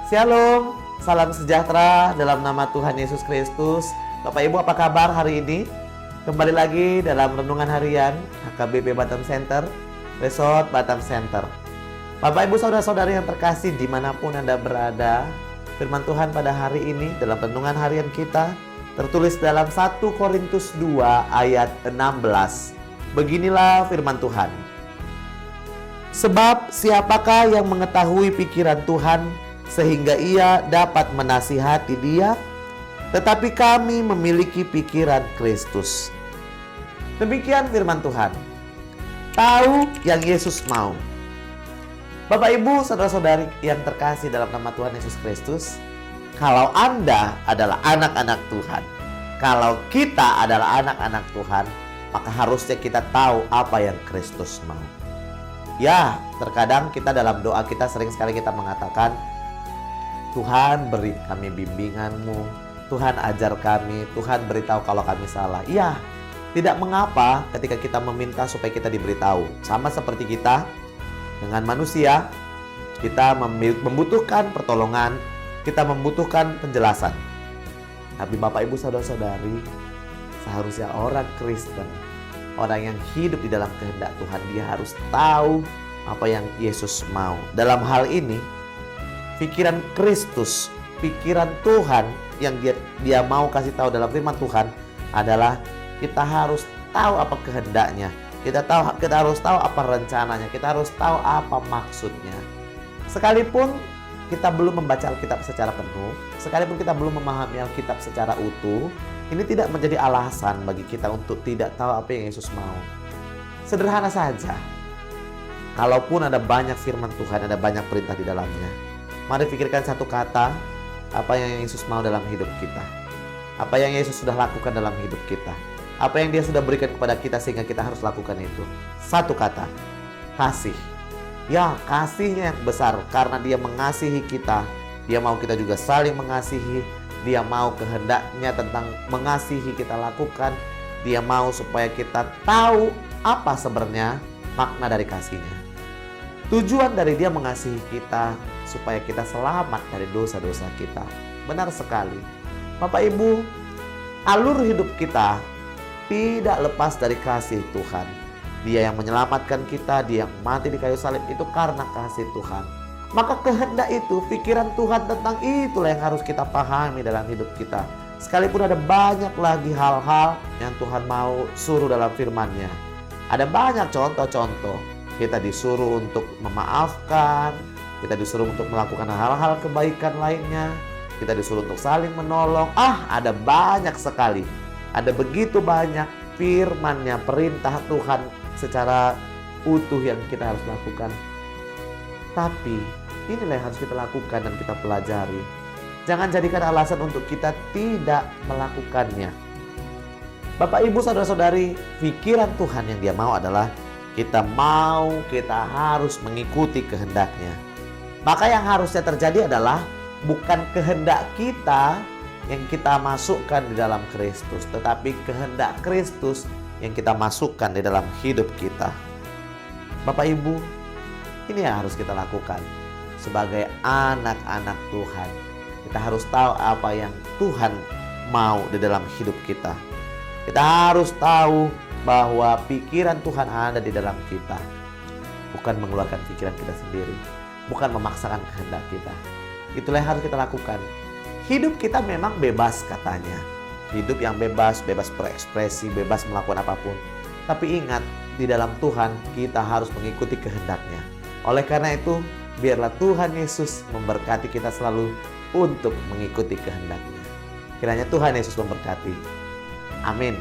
Shalom, salam sejahtera dalam nama Tuhan Yesus Kristus. Bapak Ibu apa kabar hari ini? Kembali lagi dalam Renungan Harian HKBP Batam Center, Resort Batam Center. Bapak Ibu saudara-saudari yang terkasih dimanapun Anda berada, firman Tuhan pada hari ini dalam Renungan Harian kita tertulis dalam 1 Korintus 2 ayat 16. Beginilah firman Tuhan. Sebab siapakah yang mengetahui pikiran Tuhan sehingga ia dapat menasihati dia? Tetapi kami memiliki pikiran Kristus. Demikian firman Tuhan. Tahu yang Yesus mau. Bapak Ibu saudara-saudari yang terkasih dalam nama Tuhan Yesus Kristus, kalau Anda adalah anak-anak Tuhan, kalau kita adalah anak-anak Tuhan, maka harusnya kita tahu apa yang Kristus mau. Ya, terkadang kita dalam doa kita sering sekali kita mengatakan, Tuhan beri kami bimbingan-Mu, Tuhan ajar kami, Tuhan beritahu kalau kami salah. Ya, tidak mengapa ketika kita meminta supaya kita diberitahu. Sama seperti kita dengan manusia, kita membutuhkan pertolongan, kita membutuhkan penjelasan. Tapi Bapak Ibu saudara-saudari, seharusnya orang Kristen, orang yang hidup di dalam kehendak Tuhan, dia harus tahu apa yang Yesus mau. Dalam hal ini, pikiran Kristus, pikiran Tuhan yang dia mau kasih tahu dalam firman Tuhan adalah kita harus tahu apa kehendaknya. Kita harus tahu apa rencananya, kita harus tahu apa maksudnya. Sekalipun kita belum membaca Alkitab secara penuh, sekalipun kita belum memahami Alkitab secara utuh, ini tidak menjadi alasan bagi kita untuk tidak tahu apa yang Yesus mau. Sederhana saja. Kalaupun ada banyak firman Tuhan, ada banyak perintah di dalamnya, mari pikirkan satu kata, apa yang Yesus mau dalam hidup kita. Apa yang Yesus sudah lakukan dalam hidup kita. Apa yang Dia sudah berikan kepada kita sehingga kita harus lakukan itu. Satu kata, kasih. Ya, kasihnya yang besar karena Dia mengasihi kita. Dia mau kita juga saling mengasihi. Dia mau kehendaknya tentang mengasihi kita lakukan. Dia mau supaya kita tahu apa sebenarnya makna dari kasihnya. Tujuan dari Dia mengasihi kita supaya kita selamat dari dosa-dosa kita. Benar sekali. Bapak Ibu, alur hidup kita tidak lepas dari kasih Tuhan. Dia yang menyelamatkan kita, Dia yang mati di kayu salib itu karena kasih Tuhan. Maka kehendak itu, pikiran Tuhan tentang itulah yang harus kita pahami dalam hidup kita. Sekalipun ada banyak lagi hal-hal yang Tuhan mau suruh dalam firman-Nya. Ada banyak contoh-contoh. Kita disuruh untuk memaafkan, kita disuruh untuk melakukan hal-hal kebaikan lainnya, kita disuruh untuk saling menolong. Ada banyak sekali. Ada begitu banyak firman-Nya, perintah Tuhan secara utuh yang kita harus lakukan. Tapi inilah yang harus kita lakukan dan kita pelajari. Jangan jadikan alasan untuk kita tidak melakukannya. Bapak Ibu saudara-saudari, pikiran Tuhan yang Dia mau adalah kita harus mengikuti kehendak-Nya. Maka yang harusnya terjadi adalah bukan kehendak kita yang kita masukkan di dalam Kristus, tetapi kehendak Kristus yang kita masukkan di dalam hidup kita. Bapak Ibu, ini yang harus kita lakukan sebagai anak-anak Tuhan. Kita harus tahu apa yang Tuhan mau di dalam hidup kita. Kita harus tahu bahwa pikiran Tuhan ada di dalam kita. Bukan mengeluarkan pikiran kita sendiri, bukan memaksakan kehendak kita. Itulah yang harus kita lakukan. Hidup kita memang bebas katanya. Hidup yang bebas, bebas berekspresi, bebas melakukan apapun. Tapi ingat, di dalam Tuhan kita harus mengikuti kehendak-Nya. Oleh karena itu, biarlah Tuhan Yesus memberkati kita selalu untuk mengikuti kehendak-Nya. Kiranya Tuhan Yesus memberkati. Amin.